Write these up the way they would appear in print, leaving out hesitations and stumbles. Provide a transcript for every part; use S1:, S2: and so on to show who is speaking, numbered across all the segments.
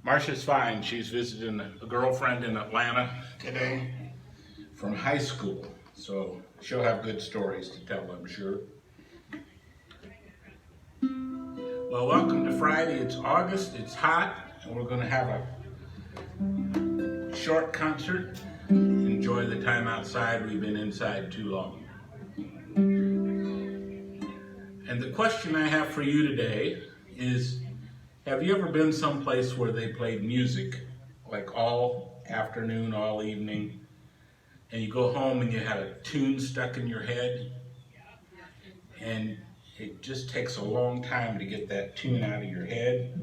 S1: Marcia's fine. She's visiting a girlfriend in Atlanta today from high school. So she'll have good stories to tell, I'm sure. Well, welcome to Friday. It's August, it's hot, and we're going to have a short concert. Enjoy the time outside. We've been inside too long. And the question I have for you today is, have you ever been someplace where they played music like all afternoon, all evening, and you go home and you had a tune stuck in your head, and it just takes a long time to get that tune out of your head?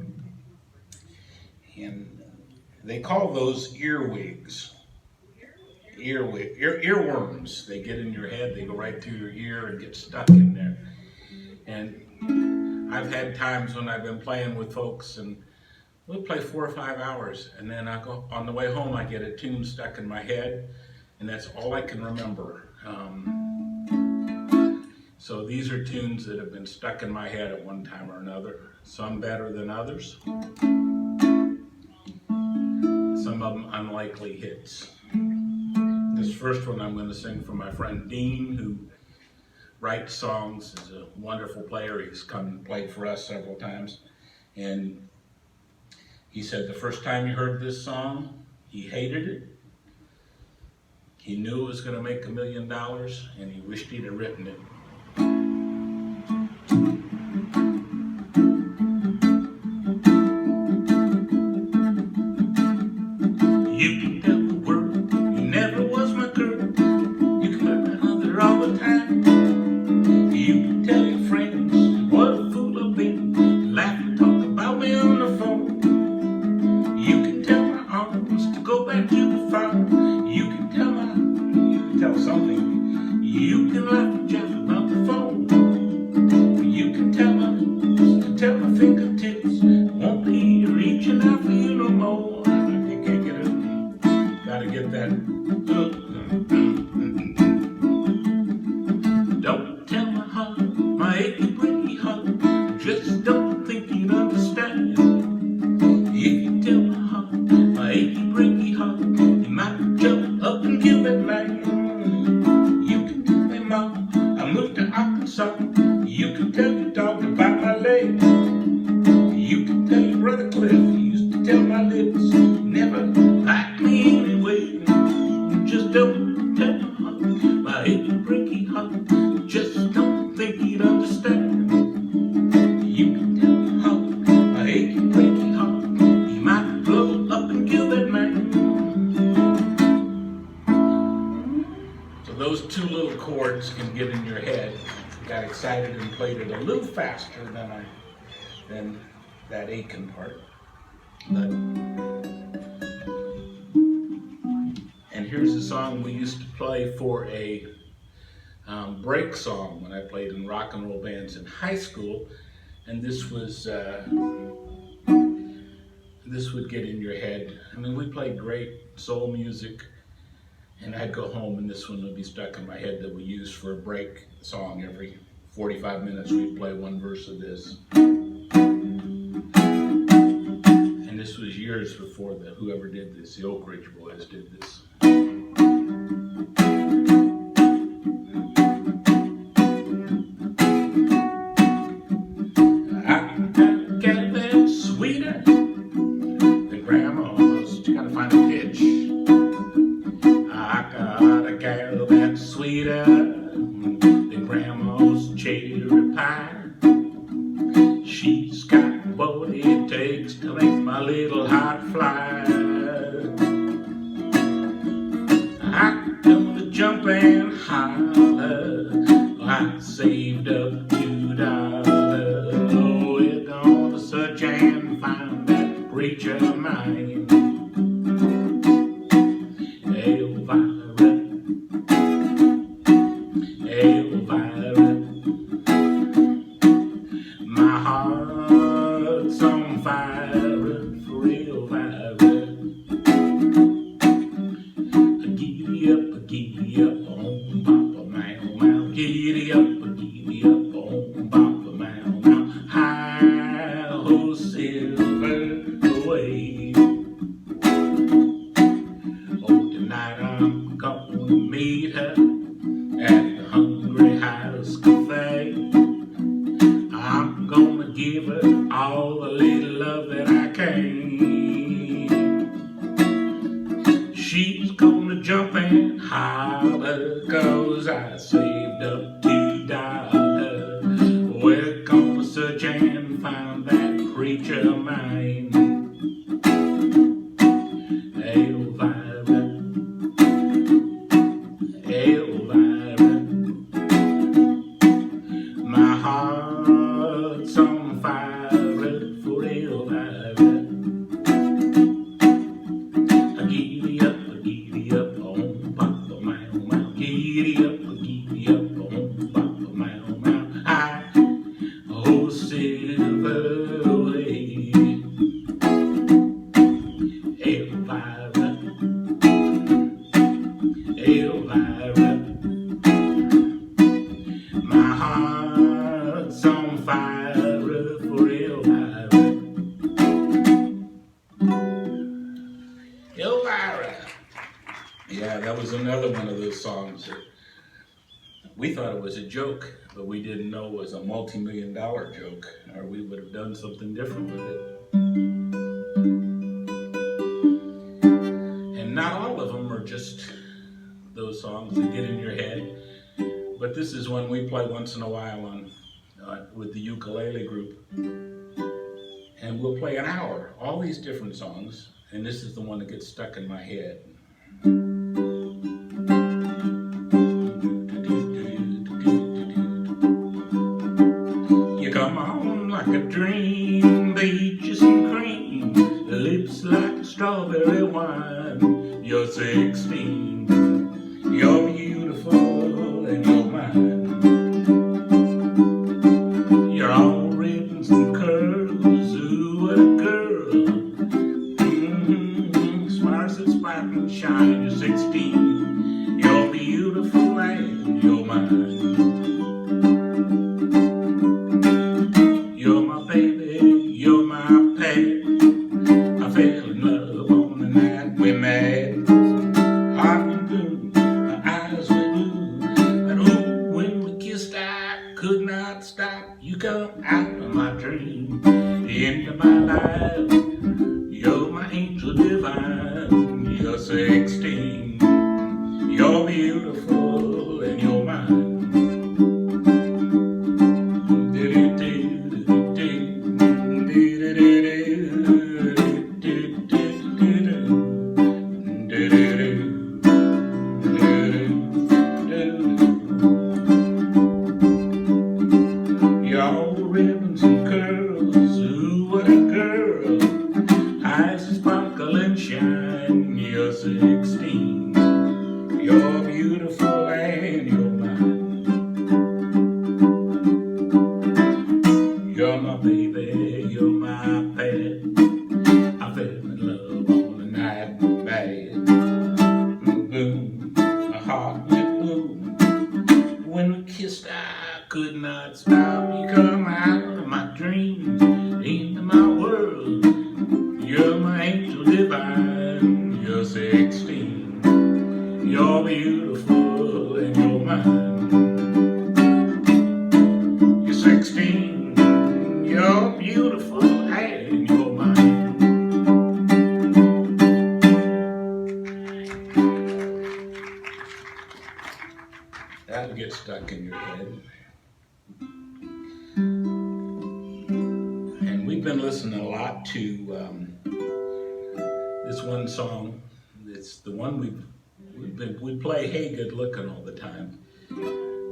S1: And they call those earwigs. Earworms. They get in your head, they go right through your ear and get stuck in there. And I've had times when I've been playing with folks and we'll play 4 or 5 hours, and then I go on the way home, I get a tune stuck in my head, and that's all I can remember. So these are tunes that have been stuck in my head at one time or another. Some better than others. Some of them unlikely hits. This first one I'm going to sing for my friend Dean, who writes songs, is a wonderful player. He's come and played for us several times. And he said the first time he heard this song, he hated it. He knew it was going to make $1 million, and he wished he'd have written it. You can tell the world you never was my girl. You can let me holler all the time. You can tell your friends what a fool I've been. Laugh and talk about me on the phone. You can tell my arms to go back to the farm. You can tell something. You can laugh and just about the phone. You can tell my fingertips won't be reaching out for you no more. I can't get it. Gotta get that. Don't tell my heart, my achy breaky heart, just don't think you'd understand. If you tell my heart, my achy breaky heart, you might jump up and kill that man. You can tell me, Mom, I moved to Arkansas. You can tell your dog about my leg. You can tell your brother Cliff, he used to tell my lips, never liked me anyway. Just don't tell my heart, my achy breaky heart, just don't think he'd understand. You can tell my heart, my achy breaky heart, he might blow up and kill that man. So those two little chords can get in your head. I got excited and played it a little faster than that aching part. But, and here's a song we used to play for a break song when I played in rock and roll bands in high school, and this would get in your head. I mean, we played great soul music, and I'd go home and this one would be stuck in my head that we used for a break song. Every 45 minutes we'd play one verse of this. And this was years before whoever did this, the Oak Ridge Boys did this. Sweeter than Grandma's cherry pie. She's got what it takes to make my little heart fly. I'm gonna jump and holler. I saved up $2. Oh, we're gonna search and find that preacher of mine. My heart's on fire, for real fire. Giddy up on Papa Mow Mow. Giddy up on Papa Mow Mow. Hi ho, silver wave. all the little love that I can. She's gonna jump and holler, 'cause I saved up $2. We're gonna search and find that preacher of mine. Elvira, Elvira, my heart's on fire for Elvira. Giddy up on Papa Mau Mau. Giddy up on Papa Mau Mau. Oh, silver lady, Elvira, Elvira, my heart's on fire for Elvira. Elvira. Yeah, that was another one of those songs that we thought it was a joke, but we didn't know it was a multi-million-dollar joke, or we would have done something different with it. And not all of them are just those songs that get in your head, but this is one we play once in a while on with the ukulele group. And we'll play an hour, all these different songs, and this is the one that gets stuck in my head. You come on like a dream, peaches and cream, lips like strawberry wine. You're 16, you're beautiful and you're mine. You're all ribbons and curls, ooh, what a girl. Sparks that sparkle and shine. You're 16, you're beautiful and you're mine. You're my baby, you're my pet. I fell in love on the night we met. Heart went boom, my eyes went blue, and oh, when we kissed I could not stop. You come out of my dream, into my life. You're my angel divine. You're 16, you're beautiful and you're mine. You're all ribbons and curls, ooh, what a girl. Eyes that sparkle and shine. You're 16, you're beautiful and you're mine. You're my baby, you're my pet. I fell in love on the night we met. Boom, my heart went boom. When we kissed I could not stop. You come out of my dream, into my world. You're my angel divine. You're 16, you're beautiful and you're mine. You're 16, you're beautiful and you're mine. That'll get stuck in your head. And we've been listening a lot to this one song. It's the one we play Hey Good Lookin' all the time,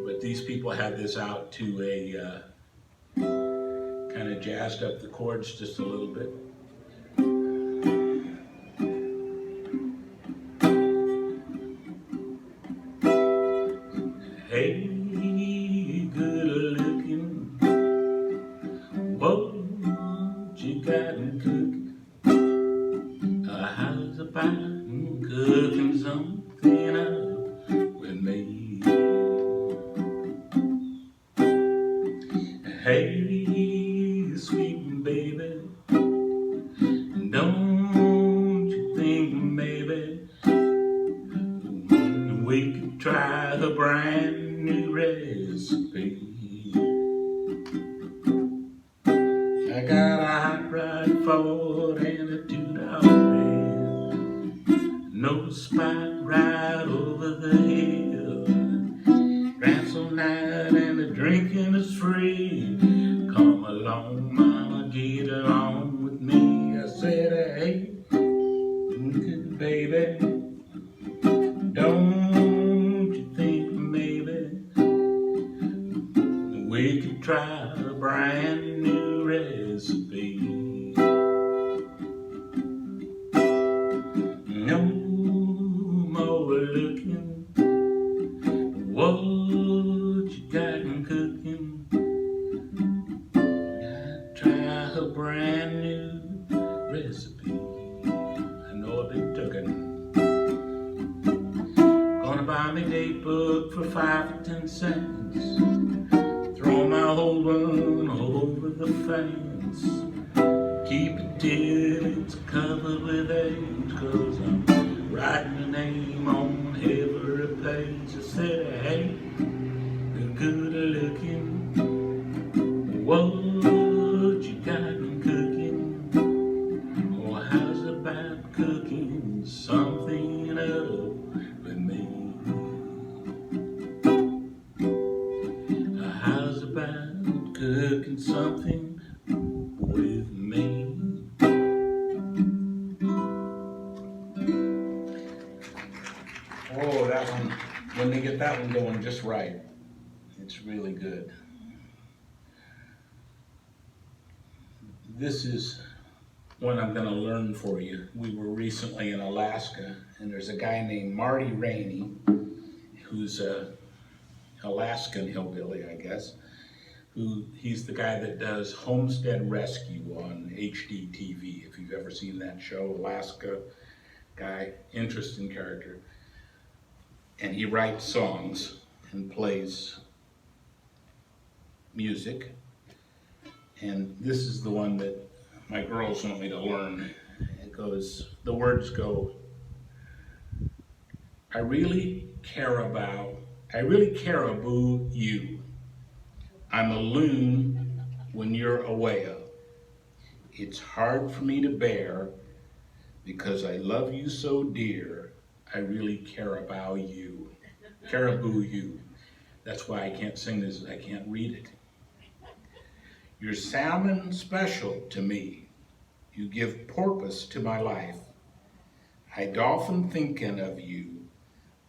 S1: but these people had this out to a kind of jazzed up the chords just a little bit. Hey, good looking, what you got cooking? How's about cooking something up with me? Hey, sweet baby, don't you think maybe we could try a brand new recipe? I got ride Ford and a $2 bill. No spot right over the hill. Dance all night and the drinking is free. Come along, mama, get along with me. I said, hey, baby, don't you think maybe we could try a brand new recipe? No more looking what you got in cooking. Try a brand new recipe. I know I've been tookin'. Gonna buy me a date book for 5 or 10 cents. Throw my whole run over the fence. Keep it till it's covered with age, 'cause I'm writing your name on every page. I said, hey, you're good looking. What you got in cooking? Or how's about cooking something up with me? How's about cooking something with me? Oh, that one, when they get that one going just right, it's really good. This is one I'm going to learn for you. We were recently in Alaska, and there's a guy named Marty Rainey, who's a Alaskan hillbilly, I guess. He's the guy that does Homestead Rescue on HDTV. If you've ever seen that show, Alaska guy, interesting character. And he writes songs and plays music. And this is the one that my girls want me to learn. It goes, the words go, I really caribou you. I'm a loon when you're away. It's hard for me to bear because I love you so dear. I really caribou you. That's why I can't sing this, I can't read it. You're salmon special to me. You give porpoise to my life. I dolphin thinking of you.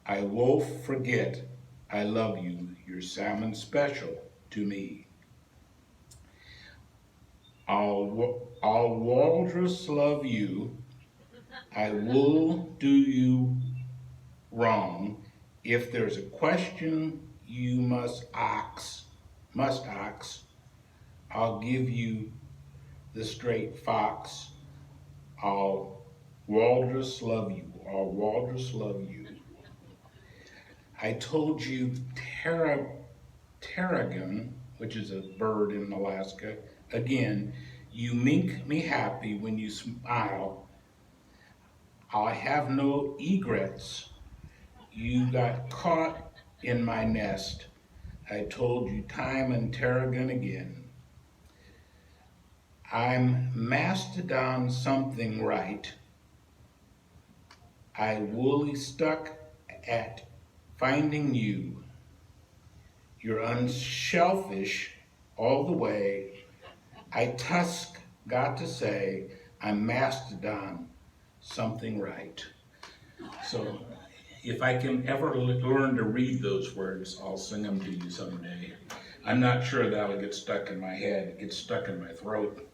S1: I wolf forget I love you. You're salmon special to me. I'll walrus love you. I will do you wrong. If there's a question you must ask, I'll give you the straight fox. I'll walrus love you. I told you tarragon, which is a bird in Alaska. Again, you make me happy when you smile. I have no egrets. You got caught in my nest. I told you time and tarragon again. I'm mastodon something right. I woolly stuck at finding you. You're unselfish all the way. I tusk got to say, I'm mastodon something right. So if I can ever learn to read those words, I'll sing them to you someday. I'm not sure that'll get stuck in my head. It gets stuck in my throat.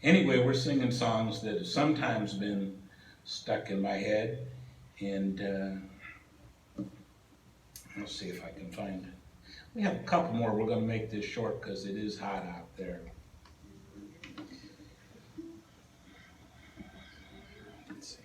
S1: Anyway, we're singing songs that have sometimes been stuck in my head, and let's see if I can find it. We have a couple more. We're going to make this short because it is hot out there. Let's see.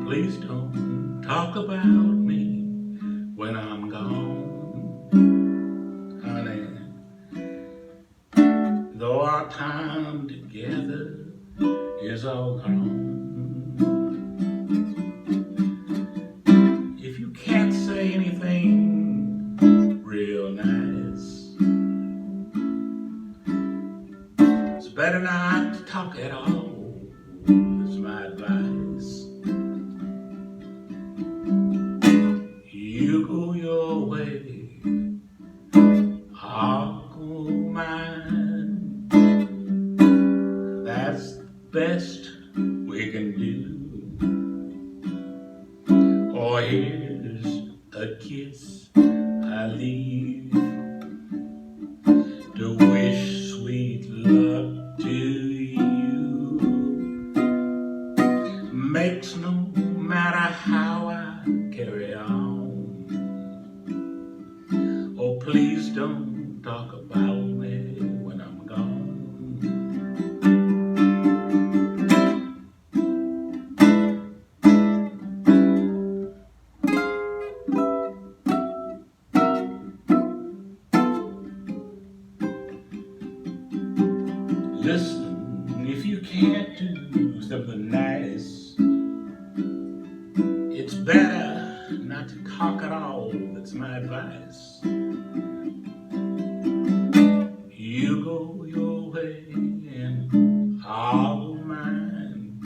S1: Please don't talk about me when I'm gone. time together is all gone. If you can't say anything real nice, it's better not to talk at all, is my advice. You go your way, I'll go mine. That's the best we can do. Or here's a kiss I leave to wish sweet luck to you. Makes no matter how I carry on. Oh, please don't talk about me when I'm gone. Listen, if you can't do something nice, it's better not to talk at all, that's my advice. You go your way and I'll go mine.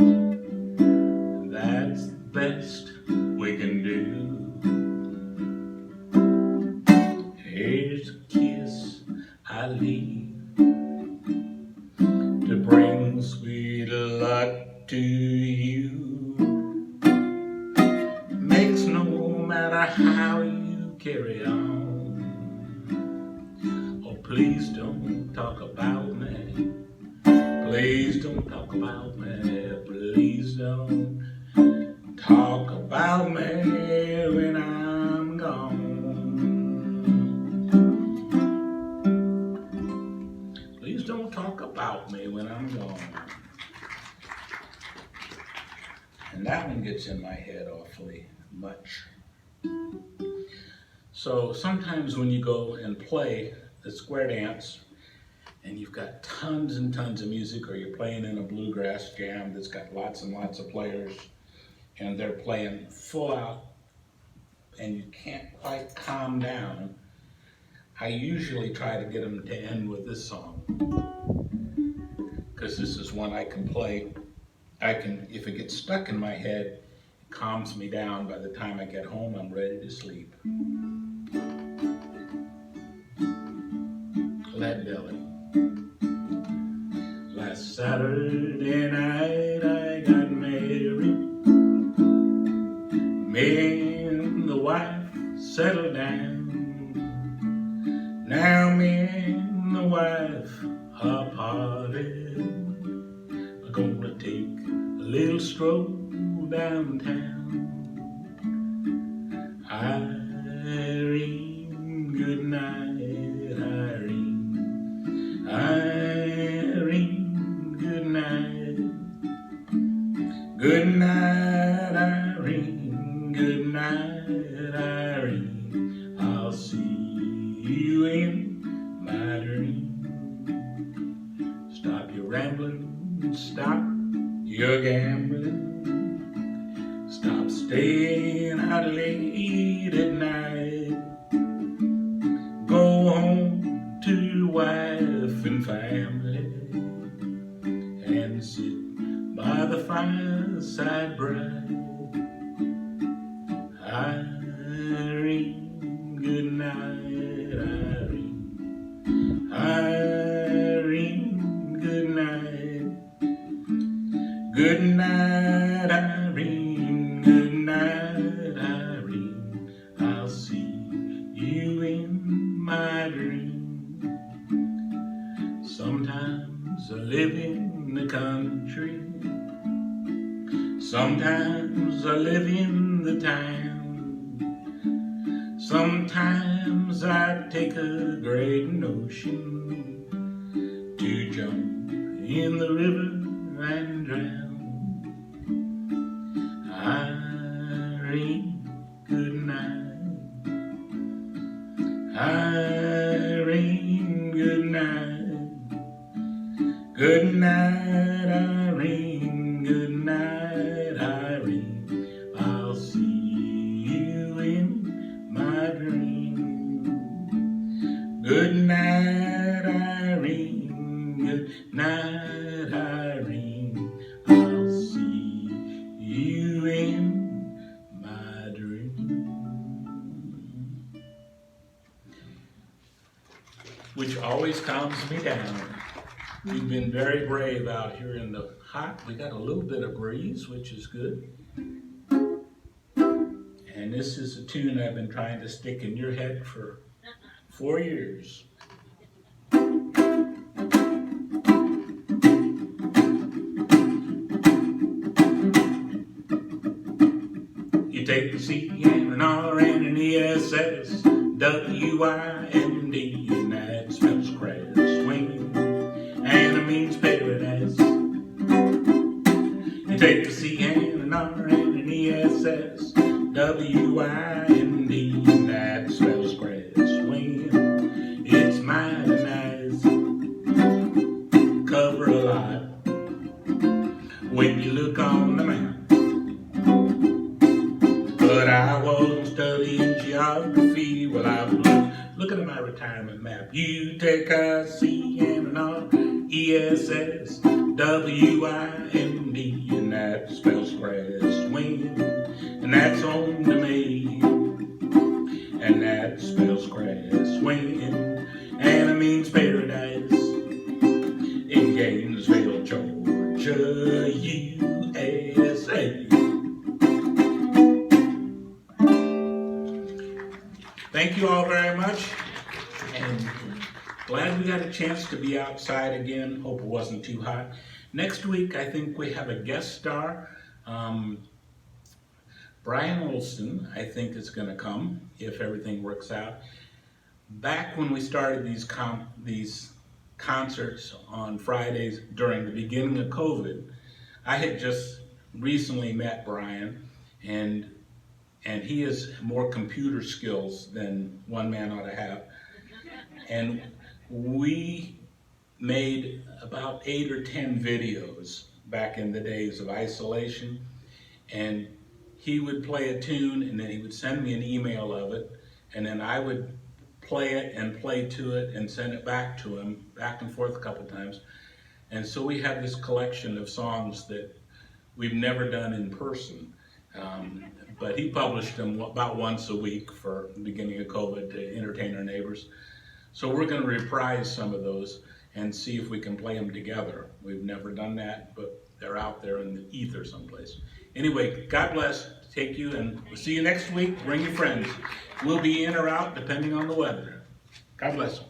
S1: That's the best we can do. Here's a kiss I leave to bring sweet luck to you. Makes no matter how you carry on. Oh, please don't talk about me. Please don't talk about me. Please don't talk about me when I'm gone. Please don't talk about me when I'm gone. And that one gets in my head awfully much. So sometimes when you go and play the square dance and you've got tons and tons of music, or you're playing in a bluegrass jam that's got lots and lots of players and they're playing full out and you can't quite calm down, I usually try to get them to end with this song, because this is one I can play. If it gets stuck in my head, it calms me down. By the time I get home, I'm ready to sleep. Lead Belly. Last Saturday night I got married. Me and the wife settled down. Now me and the wife are parted. We're gonna take a little stroll downtown. Irene, good night, Irene. Irene, good night. Good night, Irene. Good night, Irene. I'll see you in my dream. Stop your rambling, stop your gambling. Stop staying out late at night. Go home to your wife and family and sit by the fireside bright. Irene, good night, Irene. Irene, good night. Good night, Irene. Good night, Irene. I'll see you in my dream. Sometimes I live in the country. Sometimes I live in the town. Sometimes I take a great notion to jump in the river and drown. Irene, good night. Irene, good night. Good night, Irene. Good night, Irene. I'll see you in my dream. Which always calms me down. We've been very brave out here in the hot. We got a little bit of breeze, which is good. And this is a tune I've been trying to stick in your head for 4 years. You take the C and an R and an ESS, W-I-N-D, and that spells crash swing, and it means paradise. You take the C and an R and an ESS, W-I-N-D, and that spells crash swing. It's mighty nice, cover a lot when you look on the map. But I wasn't studying geography while I was looking at my retirement map. You take a C and an R, ESS, W-I-N-D, and that spells crash swing, and that's on to me, and that spells crash swing, and it means paradise in Gainesville, Georgia, USA. Thank you all very much, and glad we got a chance to be outside again. Hope it wasn't too hot. Next week, I think we have a guest star. Brian Olson, I think, is going to come if everything works out. Back when we started these concerts on Fridays during the beginning of COVID, I had just recently met Brian, and he has more computer skills than one man ought to have. And we made about 8 or 10 videos back in the days of isolation. And he would play a tune, and then he would send me an email of it, and then I would play it and play to it and send it back to him, back and forth a couple times. And so we have this collection of songs that we've never done in person. But he published them about once a week for the beginning of COVID to entertain our neighbors. So we're going to reprise some of those and see if we can play them together. We've never done that, but they're out there in the ether someplace. Anyway, God bless. Take you, and we'll see you next week. Bring your friends. We'll be in or out depending on the weather. God bless.